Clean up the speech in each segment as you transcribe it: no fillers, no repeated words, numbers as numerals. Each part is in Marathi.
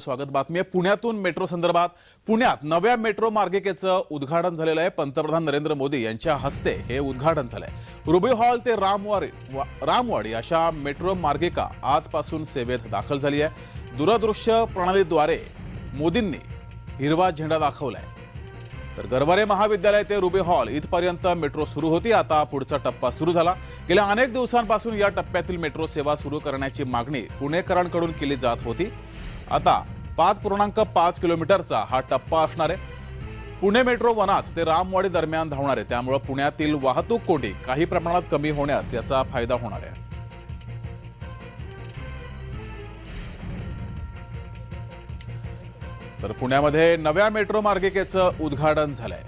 स्वागत। बातमी आहे पुण्यातून मेट्रो संदर्भात। पुण्यात नव्या मेट्रो मार्गिकेचं उद्घाटन झालेलं आहे। पंतप्रधान नरेंद्र मोदी यांच्या हस्ते हे उद्घाटन झालंय। रुबी हॉल ते रामवाडी अशा मेट्रो मार्गिका आजपासून सेवेत दाखल झाली आहे। दूरदृश्य प्रणालीद्वारे मोदींनी हिरवा झेंडा दाखवलाय। तर गरवारे महाविद्यालय ते रुबी हॉल इथपर्यंत मेट्रो सुरू होती। आता पुढचा टप्पा सुरू झाला। गेल्या अनेक दिवसांपासून या टप्प्यातील मेट्रो सेवा सुरू करण्याची मागणी पुणेकरांकडून केली जात होती। आता 5.5 किलोमीटरचा हा टप्पा असणार आहे। पुणे मेट्रो वनाज ते रामवाडी दरम्यान धावणार आहे, त्यामुळे पुण्यातील वाहतूक कोंडी काही प्रमाणात कमी होण्यास याचा फायदा होणार आहे। तर पुण्यामध्ये नव्या मेट्रो मार्गिकेचं उद्घाटन झालंय।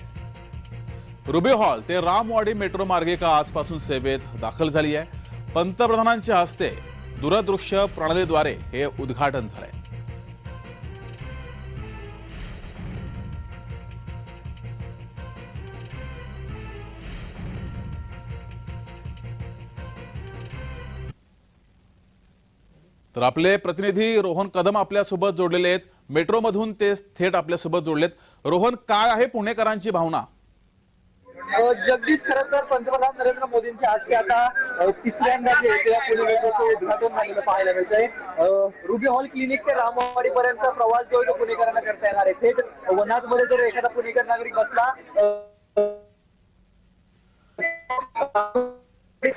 रुबी हॉल ते रामवाडी मेट्रो मार्गिका आजपासून सेवेत दाखल झाली आहे। पंतप्रधानांच्या हस्ते दूरदृश्य प्रणालीद्वारे हे उद्घाटन झालंय। तर आपले प्रतिनिधी रोहन कदम आपल्यासोबत जोडलेले आहेत। मेट्रोमधून ते थेट आपल्यासोबत जोडलेत। रोहन, काय आहे पुणेकरांची भावना? जगदीश, खरं तर पंतप्रधान नरेंद्र मोदींच्या हस्ते आता तिसऱ्यांदा जे पुणे मेट्रोचं उद्घाटन झालेलं पाहायला मिळतंय। रुबी हॉल क्लिनिक ते रामवाडी पर्यंत प्रवास जो आहे तो पुणेकरांना करता येणार आहे। थेट वनाजमध्ये जर एखादा पुणेकर नागरिक बसला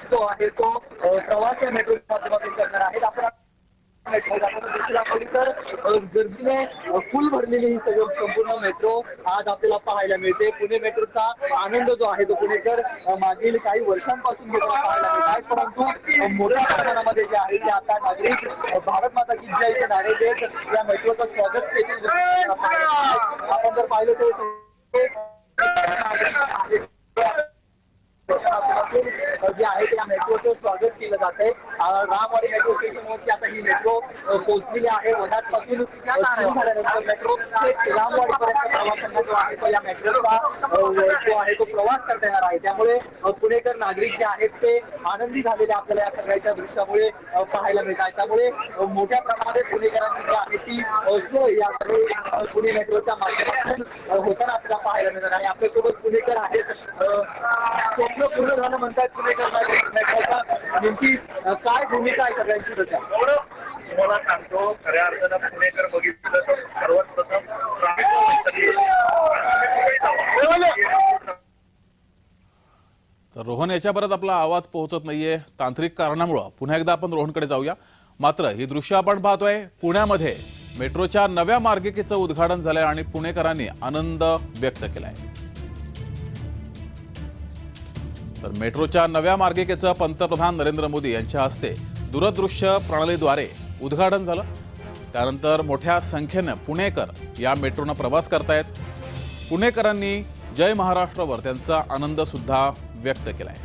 जो आहे तो प्रवास या मेट्रोच्या माध्यमातून करणार आहे। आपण तर गर्दीने फुल भरलेली ही संपूर्ण मेट्रो आज आपल्याला पाहायला मिळते। पुणे मेट्रोचा आनंद जो आहे तो पुणेकर मागील काही वर्षांपासून पाहायला मिळत आहे, परंतु मोठ्या प्रमाणामध्ये जे आहे ते आता नागरिक भारत माता की जय चे नारे देत या मेट्रोचं स्वागत केलं। आपण जर पाहिलं तर जे आहे त्या मेट्रोचं स्वागत केलं जात आहे। रामवाडी मेट्रो स्टेशनवरती आता ही मेट्रो पोहोचलेली आहे। वनाजपासून सुरू झाल्यानंतर मेट्रो रामवाडीपर्यंत प्रवाशांना जो आहे तो या मेट्रोचा जो आहे तो प्रवास करता येणार आहे। त्यामुळे पुणेकर नागरिक जे आहेत ते आनंदी झालेले आपल्याला या सगळ्याच्या दृश्यामुळे पाहायला मिळतात। त्यामुळे मोठ्या प्रमाणात पुणेकरांची जी आहे ती सोय या पुणे मेट्रोच्या माध्यमातून होताना आपल्याला पाहायला मिळणार आहे। आपल्यासोबत पुणेकर आहेत। स्वप्न पूर्ण झालं म्हणतात पुणेकर मेट्रोचा, नेमकी काय भूमिका आहे सगळ्यांची? तुम्हाला सांगतो, खऱ्या अर्थानं पुणेकर बघितलं तर सर्वात प्रथम तर रोहन, याच्यापर्यंत आपला आवाज पोहोचत नाहीये तांत्रिक कारणामुळे। पुन्हा एकदा आपण रोहनकडे जाऊया। मात्र ही दृश्य आपण पाहतोय, पुण्यामध्ये मेट्रोच्या नव्या मार्गिकेचं उद्घाटन झालंय आणि पुणेकरांनी आनंद व्यक्त केलाय। तर मेट्रोच्या नव्या मार्गिकेचं पंतप्रधान नरेंद्र मोदी यांच्या हस्ते दूरदृश्य प्रणालीद्वारे उद्घाटन झालं। त्यानंतर मोठ्या संख्येने पुणेकर या मेट्रोनं प्रवास करतायत। पुणेकरांनी जय महाराष्ट्रावर त्यांचा आनंद सुद्धा व्यक्त केलाय।